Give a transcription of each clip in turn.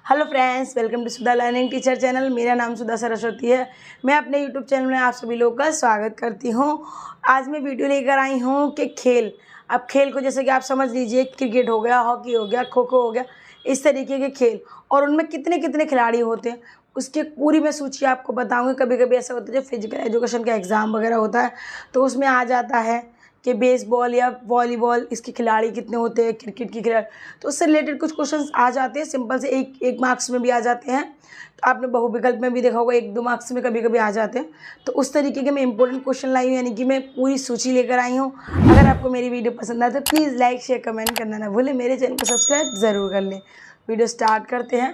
Hello friends, welcome to Sudha learning teacher channel. मेरा नाम सुधा सरस्वती है। मैं अपने यूट्यूब चैनल में आप सभी लोगों का स्वागत करती हूँ। आज मैं वीडियो लेकर आई हूँ कि खेल, अब खेल को जैसे कि आप समझ लीजिए, क्रिकेट हो गया, हॉकी हो गया, खो खो हो गया, इस तरीके के खेल, और उनमें कितने कितने खिलाड़ी होते हैं उसकी पूरी मैं सूची आपको बताऊँगी। कभी कभी ऐसा होता है जो फिजिकल एजुकेशन का एग्ज़ाम वगैरह होता है तो उसमें आ जाता है कि बेसबॉल या वॉलीबॉल इसके खिलाड़ी कितने होते हैं, क्रिकेट की खिलाड़ी, तो उससे रिलेटेड कुछ क्वेश्चंस आ जाते हैं। सिंपल से एक मार्क्स में भी आ जाते हैं, तो आपने बहुविकल्प में भी देखा होगा 1-2 मार्क्स में कभी कभी आ जाते हैं। तो उस तरीके के मैं इंपॉर्टेंट क्वेश्चन लाई हूँ, यानी कि मैं पूरी सूची लेकर आई हूँ। अगर आपको मेरी वीडियो पसंद आए तो प्लीज़ लाइक शेयर कमेंट करना ना भूलें, मेरे चैनल को सब्सक्राइब ज़रूर कर लें। वीडियो स्टार्ट करते हैं।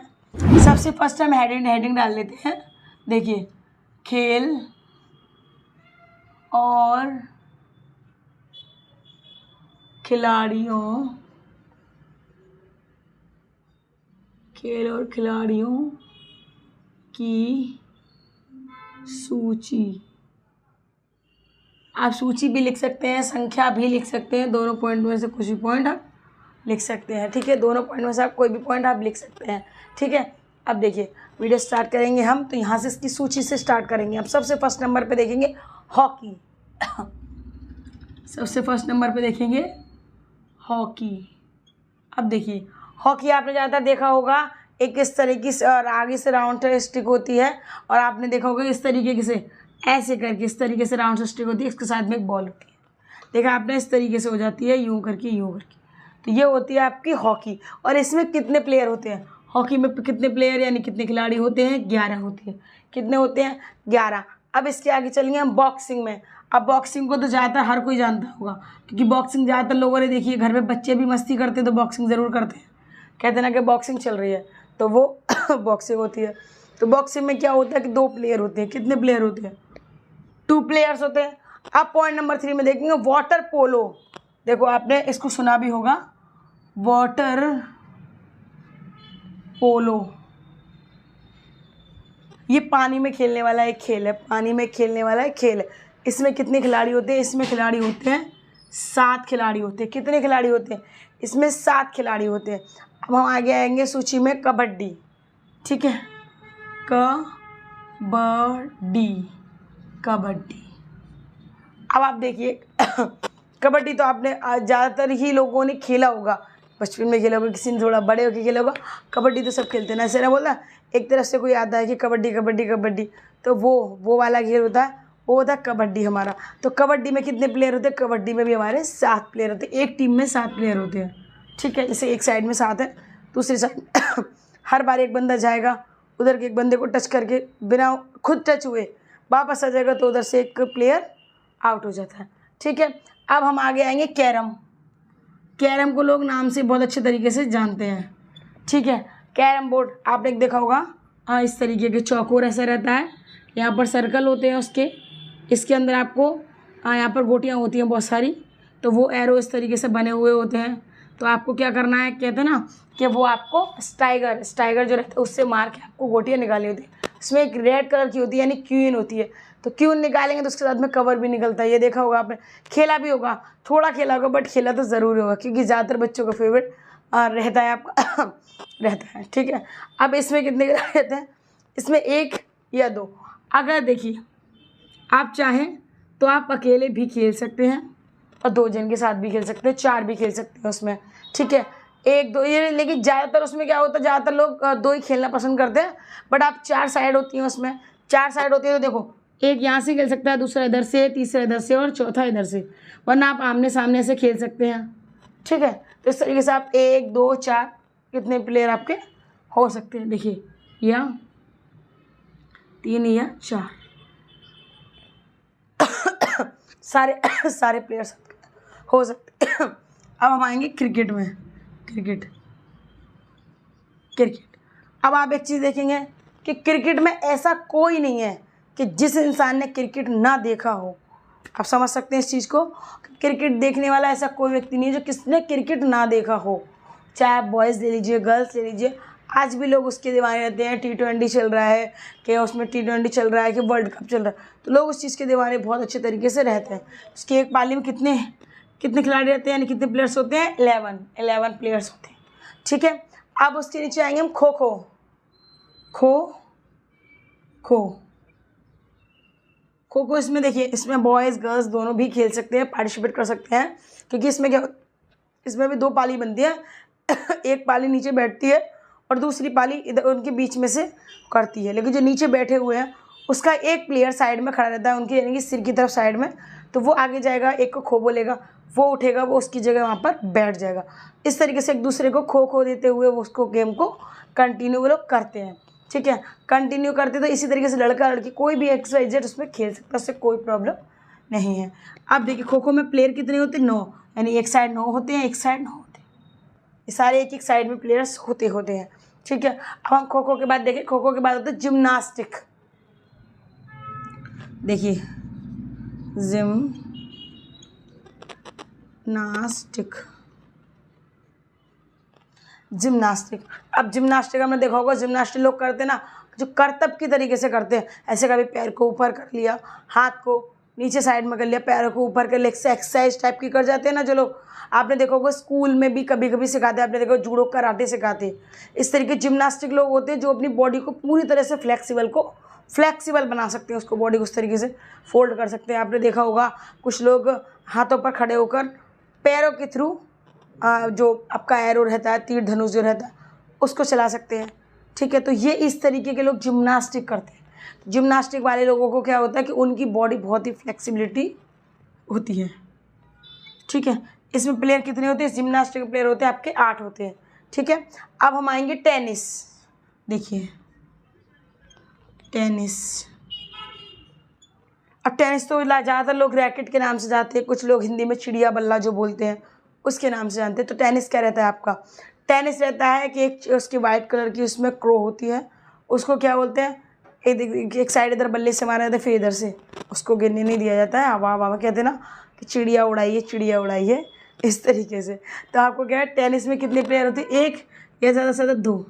सबसे फर्स्ट हम हेडिंग डाल लेते हैं। देखिए, खेल और खिलाड़ियों की सूची। आप सूची भी लिख सकते हैं, संख्या भी लिख सकते हैं, दोनों पॉइंट में से कुछ भी पॉइंट आप लिख सकते हैं। ठीक है, दोनों पॉइंट में से आप कोई भी पॉइंट आप लिख सकते हैं। ठीक है, अब देखिए वीडियो स्टार्ट करेंगे हम, तो यहाँ से इसकी सूची से स्टार्ट करेंगे। अब सबसे फर्स्ट नंबर पे देखेंगे हॉकी। सबसे फर्स्ट नंबर पे देखेंगे हॉकी। अब देखिए, हॉकी आपने ज़्यादातर देखा होगा, एक इस तरीके से और आगे से राउंड स्टिक होती है, और आपने देखा होगा इस तरीके से ऐसे करके, इस तरीके से राउंड स्टिक होती है, इसके साथ में एक बॉल होती है। देखा आपने, इस तरीके से हो जाती है, यूँ करके। तो ये होती है आपकी हॉकी। और इसमें कितने प्लेयर होते हैं? हॉकी में कितने प्लेयर यानी कितने खिलाड़ी होते हैं? 11 होते हैं। कितने होते हैं? 11। अब इसके आगे चलेंगे हम बॉक्सिंग में। अब बॉक्सिंग को तो ज़्यादातर हर कोई जानता होगा, क्योंकि बॉक्सिंग ज़्यादातर लोगों ने देखी है। घर में बच्चे भी मस्ती करते हैं तो बॉक्सिंग ज़रूर करते हैं, कहते हैं ना कि बॉक्सिंग चल रही है, तो वो बॉक्सिंग होती है। तो बॉक्सिंग में क्या होता है कि 2 प्लेयर होते हैं। कितने प्लेयर होते हैं? 2 प्लेयर्स होते हैं। अब पॉइंट नंबर 3 में देखेंगे वाटर पोलो। देखो, आपने इसको सुना भी होगा, वाटर पोलो। ये पानी में खेलने वाला एक खेल है, पानी में खेलने वाला एक खेल है। इसमें कितने खिलाड़ी होते हैं? इसमें खिलाड़ी होते हैं 7 खिलाड़ी होते हैं। कितने खिलाड़ी होते हैं? इसमें 7 खिलाड़ी होते हैं। अब हम आगे आएंगे सूची में कबड्डी। ठीक है, कबड्डी। अब आप देखिए कबड्डी तो आपने ज़्यादातर ही लोगों ने खेला होगा, बचपन में खेला होगा, किसी ने थोड़ा बड़े होकर खेला होगा। कबड्डी तो सब खेलते हैं ना, ऐसे ना बोला। एक तरफ से कोई आता है कि कबड्डी, तो वो वाला खेल होता है, वो होता है कबड्डी हमारा। तो कबड्डी में कितने प्लेयर होते हैं? कबड्डी में भी हमारे 7 प्लेयर होते हैं। एक टीम में 7 प्लेयर होते हैं। ठीक है, जैसे एक साइड में 7 है, दूसरी साइड हर बार एक बंदा जाएगा, उधर के एक बंदे को टच करके बिना खुद टच हुए वापस आ जाएगा, तो उधर से एक प्लेयर आउट हो जाता है। ठीक है, अब हम आगे आएंगे कैरम को लोग नाम से बहुत अच्छे तरीके से जानते हैं। ठीक है, कैरम बोर्ड आपने देखा होगा, हाँ, इस तरीके के चौकोर ऐसा रहता है, यहाँ पर सर्कल होते हैं उसके, इसके अंदर आपको यहाँ पर गोटियाँ होती हैं बहुत सारी, तो वो एरो इस तरीके से बने हुए होते हैं। तो आपको क्या करना है, कहते हैं ना कि वो आपको स्टाइगर जो रहता है उससे मार के आपको गोटियाँ निकाली होती है। उसमें एक रेड कलर की होती है, यानी क्वीन होती है। तो क्वीन निकालेंगे तो उसके साथ में कवर भी निकलता है। ये देखा होगा आपने, खेला भी होगा, थोड़ा खेला होगा, बट खेला तो ज़रूर होगा, क्योंकि ज़्यादातर बच्चों का फेवरेट रहता है आपका रहता है। ठीक है, अब इसमें कितने खिलाड़ी रहते हैं? इसमें 1 या 2। अगर देखिए, आप चाहें तो आप अकेले भी खेल सकते हैं और 2 जन के साथ भी खेल सकते हैं, 4 भी खेल सकते हैं उसमें। ठीक है, 1-2 ये, लेकिन ज़्यादातर उसमें क्या होता है, ज़्यादातर लोग 2 ही खेलना पसंद करते हैं। बट आप 4 साइड होती हैं उसमें, 4 साइड होती है, तो देखो, एक यहाँ से खेल सकता है, दूसरा इधर से, तीसरा इधर से, और चौथा इधर से, वरना आप आमने सामने से खेल सकते हैं। ठीक है, तो इस तरीके से आप 1, 2, 4 कितने प्लेयर आपके हो सकते हैं? देखिए, या 3 या 4 सारे प्लेयर्स हो सकते हैं। अब हम आएंगे क्रिकेट में। क्रिकेट अब आप एक चीज़ देखेंगे कि क्रिकेट में ऐसा कोई नहीं है कि जिस इंसान ने क्रिकेट ना देखा हो। आप समझ सकते हैं इस चीज़ को, क्रिकेट देखने वाला ऐसा कोई व्यक्ति नहीं है जो किसने क्रिकेट ना देखा हो। चाहे आप बॉयज़ ले लीजिए, गर्ल्स ले लीजिए, आज भी लोग उसके दीवाने रहते हैं। T20 चल रहा है कि उसमें T20 चल रहा है कि वर्ल्ड कप चल रहा है, तो लोग उस चीज़ के दीवाने बहुत अच्छे तरीके से रहते हैं। उसकी एक पाली में कितने खिलाड़ी रहते हैं, यानी कितने प्लेयर्स होते हैं? 11 प्लेयर्स होते हैं। ठीक है, अब उसके नीचे आएंगे हम खो खो। खो खो खो खो इसमें देखिए, इसमें बॉयज़ गर्ल्स दोनों भी खेल सकते हैं, पार्टिसिपेट कर सकते हैं, क्योंकि इसमें क्या, इसमें भी 2 पाली बनती है एक पाली नीचे बैठती है और दूसरी पाली इधर उनके बीच में से करती है। लेकिन जो नीचे बैठे हुए हैं उसका एक प्लेयर साइड में खड़ा रहता है उनके, यानी कि सिर की तरफ साइड में, तो वो आगे जाएगा, एक को खो बोलेगा, वो उठेगा, वो उसकी जगह वहाँ पर बैठ जाएगा। इस तरीके से एक दूसरे को खो खो देते हुए वो उसको गेम को कंटिन्यू वो लोग करते हैं। ठीक है, कंटिन्यू करते तो इसी तरीके से लड़का लड़की कोई भी XYZ उसमें खेल सकता है, उससे कोई प्रॉब्लम नहीं है। अब देखिए खो खो में प्लेयर कितने होते हैं? 9, यानी एक साइड 9 होते हैं, एक साइड 9 होते हैं, ये सारे एक एक साइड में प्लेयर्स होते हैं। ठीक है, अब हम खो खो के बाद देखें, खो खो के बाद होता है जिम्नास्टिक। देखिए जिम्नास्टिक। अब जिम्नास्टिक हमने देखा होगा, जिम्नास्टिक लोग करते हैं ना जो करतब की तरीके से करते हैं, ऐसे कभी पैर को ऊपर कर लिया, हाथ को नीचे साइड में कर लिया, पैरों को ऊपर कर लिया, एक्सरसाइज टाइप की कर जाते हैं ना जो लोग, आपने देखा होगा स्कूल में भी कभी कभी सिखाते हैं, आपने देखा जूडो कराटे सिखाते हैं। इस तरीके जिम्नास्टिक लोग होते हैं जो अपनी बॉडी को पूरी तरह से फ्लेक्सिबल बना सकते हैं, उसको बॉडी को उस तरीके से फोल्ड कर सकते हैं। आपने देखा होगा कुछ लोग हाथों पर खड़े होकर पैरों के थ्रू जो आपका एरो रहता है, तीर धनुष जो रहता है, उसको चला सकते हैं। ठीक है, तो ये इस तरीके के लोग जिम्नास्टिक करते हैं। जिम्नास्टिक वाले लोगों को क्या होता है कि उनकी बॉडी बहुत ही फ्लेक्सिबिलिटी होती है। ठीक है, इसमें प्लेयर कितने होते हैं? जिम्नास्टिक प्लेयर होते हैं आपके 8 होते हैं। ठीक है, अब हम आएंगे टेनिस। देखिए टेनिस, अब टेनिस तो ज़्यादातर लोग रैकेट के नाम से जानते हैं, कुछ लोग हिंदी में चिड़िया बल्ला जो बोलते हैं उसके नाम से जानते हैं। तो टेनिस क्या रहता है आपका? टेनिस रहता है कि एक उसकी वाइट कलर की उसमें क्रो होती है, उसको क्या बोलते हैं, एक साइड इधर बल्ले से मारा जाता है, फिर इधर से उसको गिरने नहीं दिया जाता है, हवा हवा कहते हैं ना कि चिड़िया उड़ाइए, इस तरीके से। तो आपको क्या है, टेनिस में कितने प्लेयर होते हैं? 1 या ज़्यादा से ज़्यादा 2,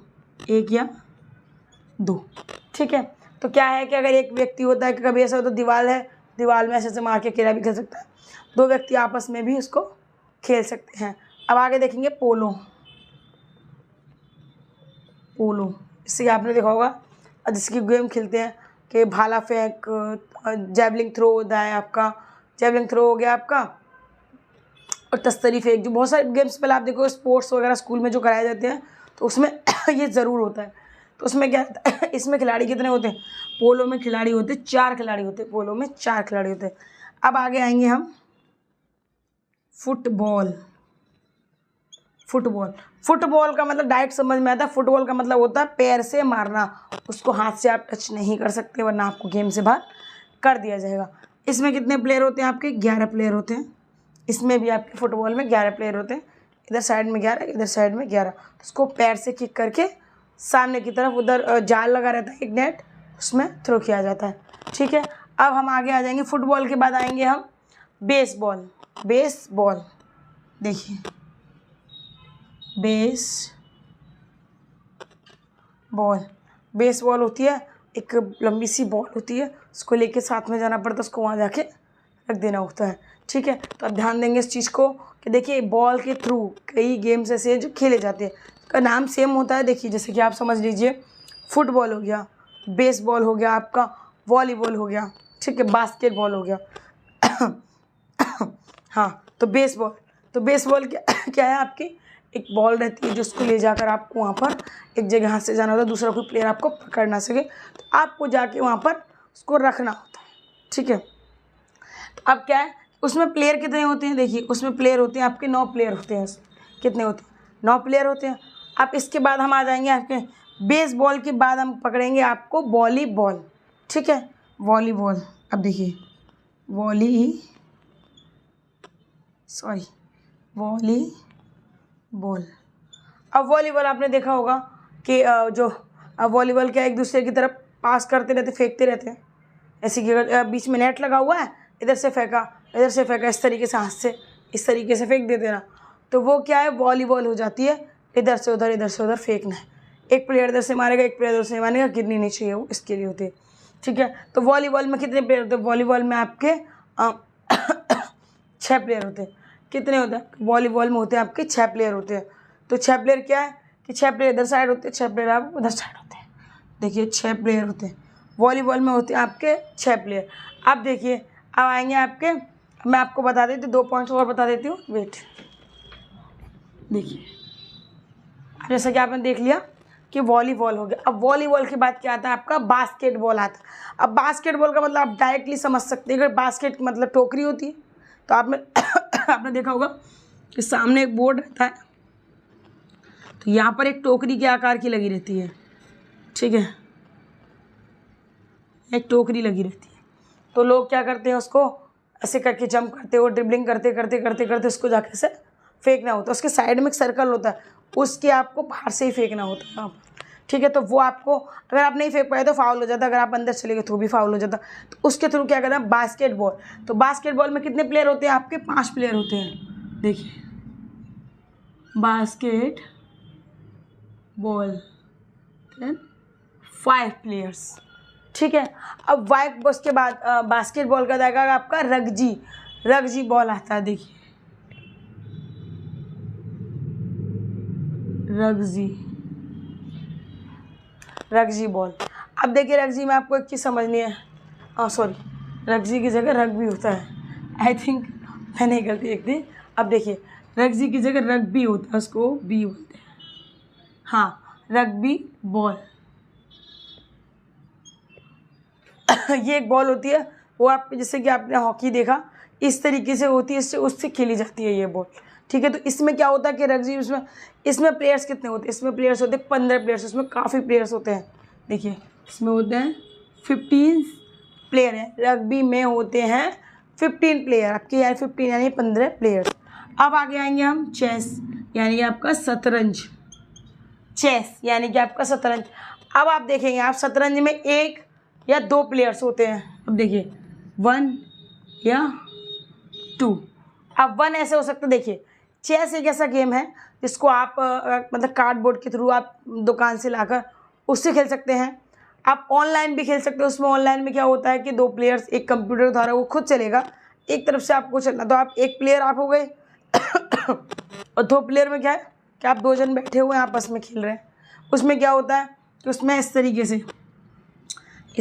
1 या 2। ठीक है, तो क्या है कि अगर एक व्यक्ति होता है कि कभी ऐसा होता है दीवार है, दीवार में ऐसे मार के अकेला भी खेल सकता है, 2 व्यक्ति आपस में भी उसको खेल सकते हैं। अब आगे देखेंगे पोलो। इससे आपने देखा होगा जिसकी गेम खेलते हैं कि भाला फेंक, जैवलिंग थ्रो होता है आपका, जैवलिंग थ्रो हो गया आपका, और तस्तरी फेंक, जो बहुत सारे गेम्स पहले आप देखो स्पोर्ट्स वगैरह स्कूल में जो कराए जाते हैं तो उसमें ये ज़रूर होता है। तो उसमें क्या होता है, इसमें खिलाड़ी कितने होते हैं? पोलो में खिलाड़ी होते हैं 4 खिलाड़ी होते हैं, पोलो में 4 खिलाड़ी होते हैं। अब आगे आएंगे हम फुटबॉल का मतलब डायरेक्ट समझ में आता है। फुटबॉल का मतलब होता है पैर से मारना, उसको हाथ से आप टच नहीं कर सकते वरना आपको गेम से बाहर कर दिया जाएगा। इसमें कितने प्लेयर होते हैं आपके? 11 प्लेयर होते हैं। इसमें भी आपके फुटबॉल में 11 प्लेयर होते हैं, इधर साइड में 11, इधर साइड में 11। तो उसको पैर से किक करके सामने की तरफ, उधर जाल लगा रहता है एक नेट, उसमें थ्रो किया जाता है। ठीक है, अब हम आगे आ जाएंगे, फुटबॉल के बाद आएंगे हम बेसबॉल। देखिए बेसबॉल होती है, एक लंबी सी बॉल होती है, उसको लेके साथ में जाना पड़ता है, उसको वहाँ जाके रख देना होता है। ठीक है, तो आप ध्यान देंगे इस चीज़ को कि देखिए बॉल के थ्रू कई गेम्स ऐसे हैं जो खेले जाते हैं, का नाम सेम होता है। देखिए जैसे कि आप समझ लीजिए फुटबॉल हो गया, बेसबॉल हो गया आपका, वॉलीबॉल हो गया, ठीक है, बास्केटबॉल हो गया हाँ, तो बेसबॉल क्या है आपकी, एक बॉल रहती है जिसको ले जाकर आपको वहाँ पर एक जगह हाथ से जाना होता है, दूसरा कोई प्लेयर आपको पकड़ ना सके, तो आपको जाके वहाँ पर उसको रखना होता है। ठीक है, तो अब क्या है, उसमें प्लेयर कितने होते हैं? देखिए उसमें प्लेयर होते हैं आपके 9 प्लेयर होते हैं। कितने होते हैं? 9 प्लेयर होते हैं। अब इसके बाद हम आ जाएंगे आपके बेसबॉल के बाद हम पकड़ेंगे आपको वॉलीबॉल। ठीक है, वॉलीबॉल। अब देखिए वॉलीबॉल। अब वॉलीबॉल आपने देखा होगा कि जो वॉलीबॉल क्या एक दूसरे की तरफ पास करते रहते, फेंकते रहते हैं, ऐसे कि अगर बीच में नेट लगा हुआ है, इधर से फेंका, इस तरीके से हाथ से इस तरीके से फेंक देते ना, तो वो क्या है, वॉलीबॉल हो जाती है। इधर से उधर फेंकना है, एक प्लेयर इधर से मारेगा, एक प्लेयर उधर से मारेगा, गिरनी नहीं चाहिए, वो इसके लिए होती है। ठीक है, तो वॉलीबॉल में कितने प्लेयर होते हैं? वॉलीबॉल में आपके 6 प्लेयर होते हैं। कितने होते हैं? वॉलीबॉल में होते हैं आपके 6 प्लेयर होते हैं। तो 6 प्लेयर क्या है कि 6 प्लेयर इधर साइड होते हैं, 6 प्लेयर आप उधर साइड होते हैं। देखिए 6 प्लेयर होते हैं। वॉलीबॉल में होते हैं आपके 6 प्लेयर। अब देखिए अब आएंगे आपके, मैं आपको बता देती हूँ 2 पॉइंट्स और बता देती हूँ, वेट। देखिए जैसा कि आपने देख लिया कि वॉलीबॉल हो गया। अब वॉलीबॉल के बाद क्या आता है आपका, बास्केटबॉल आता है। अब बास्केटबॉल का मतलब आप डायरेक्टली समझ सकते हैं, अगर बास्केट मतलब टोकरी होती है तो आपने आपने देखा होगा कि सामने एक बोर्ड रहता है, तो यहाँ पर एक टोकरी के आकार की लगी रहती है, ठीक है, एक टोकरी लगी रहती है। तो लोग क्या करते हैं, उसको ऐसे करके जंप करते हो, ड्रिबलिंग करते करते करते करते उसको जाके से फेंकना होता है। उसके साइड में एक सर्कल होता है, उसके आपको बाहर से ही फेंकना होता है आप, ठीक है। तो वो आपको, अगर आप नहीं फेंक पाए तो फाउल हो जाता, अगर आप अंदर चले गए तो भी फाउल हो जाता। तो उसके थ्रू क्या करना है, बास्केटबॉल। तो बास्केटबॉल में कितने प्लेयर होते हैं आपके, 5 प्लेयर होते हैं। देखिए बास्केट बॉल 5 प्लेयर्स, ठीक है। अब वाइट उसके बाद बास्केटबॉल का जाएगा आपका रग्जी, रग्जी बॉल आता है। देखिए रग्जी बॉल। अब देखिए रग्जी में आपको एक चीज़ समझनी है, सॉरी रग्जी की जगह रग्बी होता है, आई थिंक मैंने गलती एक दी। अब देखिए रग्जी की जगह रग्बी होता है, उसको बी बोलते हैं, हाँ रग्बी बॉल। ये एक बॉल होती है, वो आप जैसे कि आपने हॉकी देखा इस तरीके से होती है, इससे उससे खेली जाती है ये बॉल, ठीक है। तो इसमें क्या होता है कि रग्बी, इसमें प्लेयर्स कितने होते हैं, इसमें प्लेयर्स होते हैं 15 प्लेयर्स, इसमें काफ़ी प्लेयर्स होते हैं। देखिए इसमें होते हैं 15 प्लेयर हैं, रग्बी में होते हैं 15 प्लेयर, आपके यार 15 यानी 15 प्लेयर। अब आगे आएंगे हम चेस, यानी कि आपका शतरंज, चेस यानी कि आपका शतरंज। अब आप देखेंगे आप शतरंज में 1 या 2 प्लेयर्स होते हैं। अब देखिए 1 या 2, अब 1 ऐसे हो सकते, देखिए चेस एक ऐसा गेम है जिसको आप मतलब कार्डबोर्ड के थ्रू आप दुकान से लाकर उससे खेल सकते हैं। आप ऑनलाइन भी खेल सकते हो। उसमें ऑनलाइन में क्या होता है कि 2 प्लेयर्स एक कंप्यूटर के द्वारा वो खुद चलेगा, एक तरफ से आपको चलना, तो आप 1 प्लेयर आप हो गए और 2 प्लेयर में क्या है कि आप 2 जन बैठे हुए हैं आपस में खेल रहे हैं। उसमें क्या होता है कि उसमें इस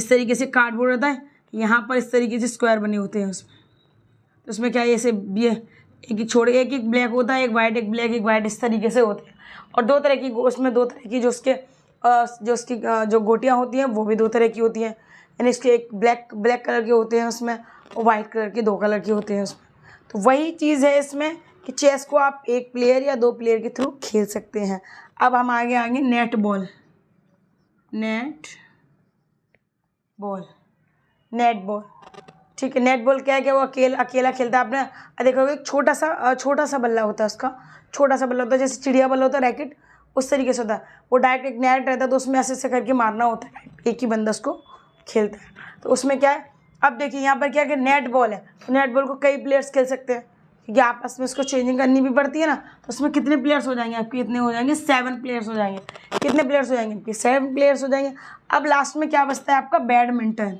तरीके से कार्डबोर्ड रहता है, यहाँ पर इस तरीके से स्क्वायर बने होते हैं उसमें। तो उसमें क्या है, ऐसे ये एक छोड़े, एक ब्लैक होता है, एक वाइट, एक ब्लैक, एक वाइट, इस तरीके से होते हैं। और 2 तरह की, उसमें 2 तरह की जो उसकी जो गोटियाँ होती हैं वो भी 2 तरह की होती हैं, यानी इसके एक ब्लैक कलर के होते हैं उसमें, और वाइट कलर के 2 कलर के होते हैं उसमें। तो वही चीज़ है इसमें कि चेस को आप 1 प्लेयर या 2 प्लेयर के थ्रू खेल सकते हैं। अब हम आगे आएंगे नेट बॉल, ठीक है। नेट बॉल क्या है कि वो अकेला खेलता है। आपने देखोगे एक छोटा सा बल्ला होता है, उसका छोटा सा बल्ला होता है, जैसे चिड़िया बल्ला होता है रैकेट, उस तरीके से होता है। वो डायरेक्ट एक नेट रहता है, तो उसमें ऐसे करके मारना होता है, एक ही बंदा उसको खेलता है। तो उसमें क्या है, अब देखिए यहाँ पर क्या है कि नेट बॉल है, तो नेट बॉल को कई प्लेयर्स खेल सकते हैं, क्योंकि आपस में उसको चेंजिंग करनी भी पड़ती है ना। तो उसमें कितने प्लेयर्स हो जाएंगे आपके, कितने हो जाएंगे, 7 प्लेयर्स हो जाएंगे। कितने प्लेयर्स हो जाएंगे आपके, 7 प्लेयर्स हो जाएंगे। अब लास्ट में क्या बचता है आपका, बैडमिंटन।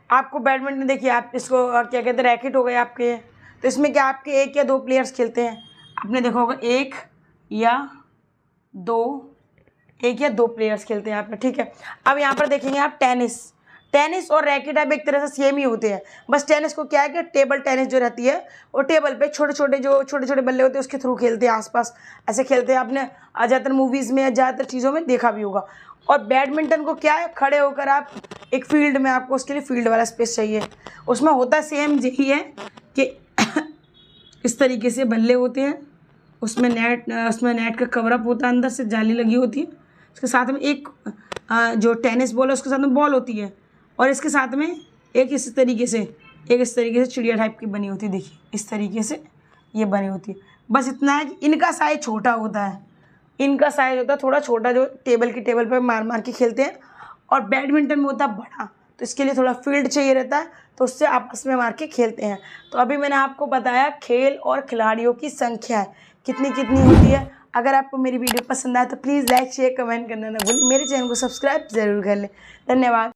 आपको बैडमिंटन देखिए, आप इसको क्या कहते हैं, रैकेट हो गए आपके। तो इसमें क्या आपके 1 या 2 प्लेयर्स खेलते हैं। आपने देखा होगा 1 या 2 प्लेयर्स खेलते हैं आपने, ठीक है। अब यहाँ पर देखेंगे आप टेनिस और रैकेट अब एक तरह से सेम ही होते हैं। बस टेनिस को क्या है कि टेबल टेनिस जो रहती है वो टेबल पे छोटे छोटे बल्ले होते हैं उसके थ्रू खेलते हैं, आसपास ऐसे खेलते हैं। आपने ज़्यादातर मूवीज़ में या ज़्यादातर चीज़ों में देखा भी होगा। और बैडमिंटन को क्या है, खड़े होकर आप एक फील्ड में, आपको उसके लिए फील्ड वाला स्पेस चाहिए। उसमें होता सेम यही है कि इस तरीके से बल्ले होते हैं, उसमें नेट का कवरअप होता है, अंदर से जाली लगी होती है। उसके साथ में एक जो टेनिस बॉल है उसके साथ में बॉल होती है, और इसके साथ में एक इस तरीके से चिड़िया टाइप की बनी होती है। देखिए इस तरीके से ये बनी होती है। बस इतना है कि इनका साइज छोटा होता है, थोड़ा छोटा, जो टेबल पर मार के खेलते हैं। और बैडमिंटन में होता है बड़ा, तो इसके लिए थोड़ा फील्ड चाहिए रहता है, तो उससे आपस में मार के खेलते हैं। तो अभी मैंने आपको बताया खेल और खिलाड़ियों की संख्या कितनी होती है। अगर आपको मेरी वीडियो पसंद आए तो प्लीज़ लाइक शेयर कमेंट करना ना भूलें। मेरे चैनल को सब्सक्राइब ज़रूर कर लें। धन्यवाद।